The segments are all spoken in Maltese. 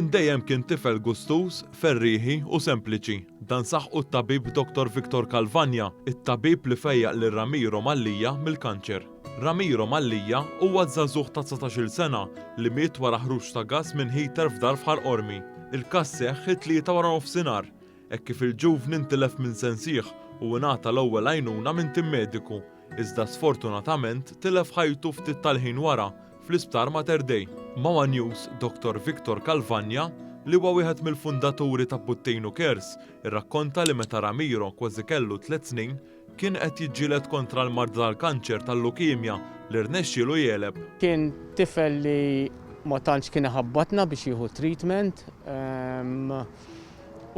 Minn dejjem kien tifel gustus, ferrieħi u sempliċi. Dan saħħu t-tabib Dr. Victor Calvagna, it-tabib li fejjaq lil Ramiro Mallija mill-kanċer. Ramiro Mallija huwa żagħżugħ ta' 19-il sena li miet wara ħruġ ta' gass minn heater f'dar f'Ħar Qormi. Il-każ seħħ it-tlieta wara nofsinhar, hekk kif il-ġuvn intilef minn sensieħ u ngħata l-ewwel għajnuna minn tim mediku, iżda sfortunatament tilef ħajtu ftit tal-ħin wara fl-Isptar Mater Dei. Mawa News Dr. Victor Calvagna li huwa wieħed mill-fundaturi ta' Puttejnu Cares irrakkonta li meta Ramiro kważi kellu 3 snin kien qed jiġġieled kontra l-marda tal-kanċer tal-lukemja li rnexxielu jeleb. Kien tifel li ma tantx kien iħabbatna biex jieħu treatment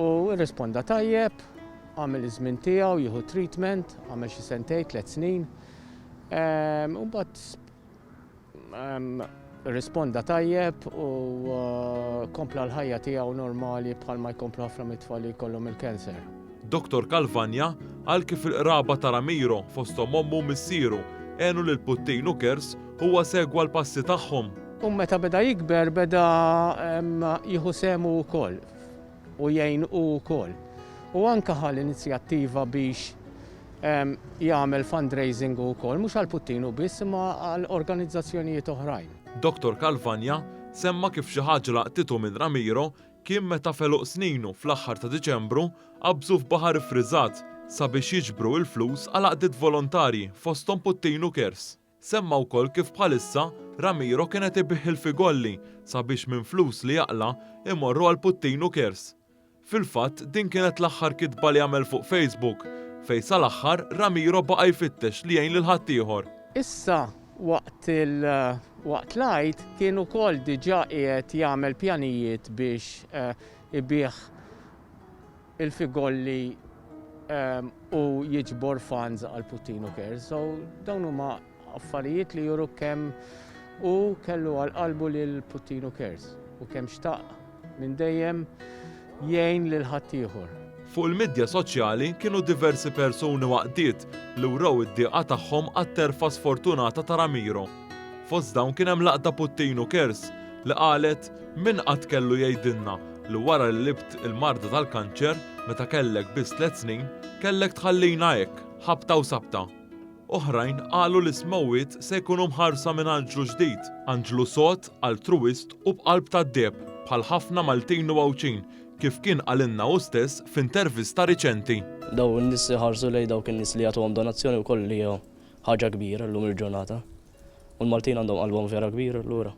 u rrisponda tajjeb, għamel iż-żmien tiegħu jieħu treatment, għamel xi sentejn 3 snin. U risponda tajjeb u kompla l-ħajja tiegħu normali bħalma jkomplu ħafna mit-tfal li jkollhom il-kanser. Dr. Calvagna għal kif il-qraba ta' Ramiro fosthom ommu missieru għenu lil Puttejnu Cares huwa segwa l-passi tagħhom. U meta beda jikber beda jieħu semu wkoll u jgħin wkoll. U anke ħal inizjattiva biex jagħmel fundraising ukoll mhux għal Puttejnu biss imma għal organizzazzjonijiet oħrajn. Dr. Calvagna semma kif xi ħaġa laqtitu minn Ramiro kien meta feluq sninu fl-aħħar ta' Diċembru qabżu f'baħar iffriżat sabiex jiġbru l-flus għal għaqdiet volontarji fosthom Puttejnu Cares. Semma wkoll kif bħalissa Ramiro kienet ibiħ il-figolli sabiex minn flus li jaqla imorru għal Puttejnu Cares. Fil-fatt din kienet l-aħħar kitba li għamel fuq Facebook fejn sal-aħħar Ramiro baqa' jfittex li jgħin lil ħaddieħor. Issa waqt l-għajt kien ukoll diġà qiegħed jagħmel pjanijiet biex ibih il-figolli u jiġbor funds għal Puttejnu Cares. So dawn huma affarijiet li juru kemm u kellu għal qalbu lil Puttejnu Cares u kemm xtaq minn dejjem jgħin lil ħaddieħor. Fuq il-medja soċjali kienu diversi persuni waqdiet li wraw id-dieqa tagħhom għat-terfa sfortunata ta' Ramiro. Fost dawn kien hemm laqda Puttejnu Cares li qalet min qatt kellu jgħidilna li wara li libt il-marda tal-kanċer meta kellek biss 3 snin kellek tħallina hekk, ħabta u sabta. Oħrajn qalu li smowit se jkunu mħarsa minn anġlu ġdid, anġlu sod, altruist u b'qalb tad-deb bħal ħafna Maltin u Għawċin kif kien għalinna u stess f'intervista riċenti. Daw n-nies ħarsu lej dawk in-nies li jagħtuhom donazzjoni wkoll li ħaġa kbira llum il-ġurnata. U l-Maltin għandhom qalbhom vera kbir lura.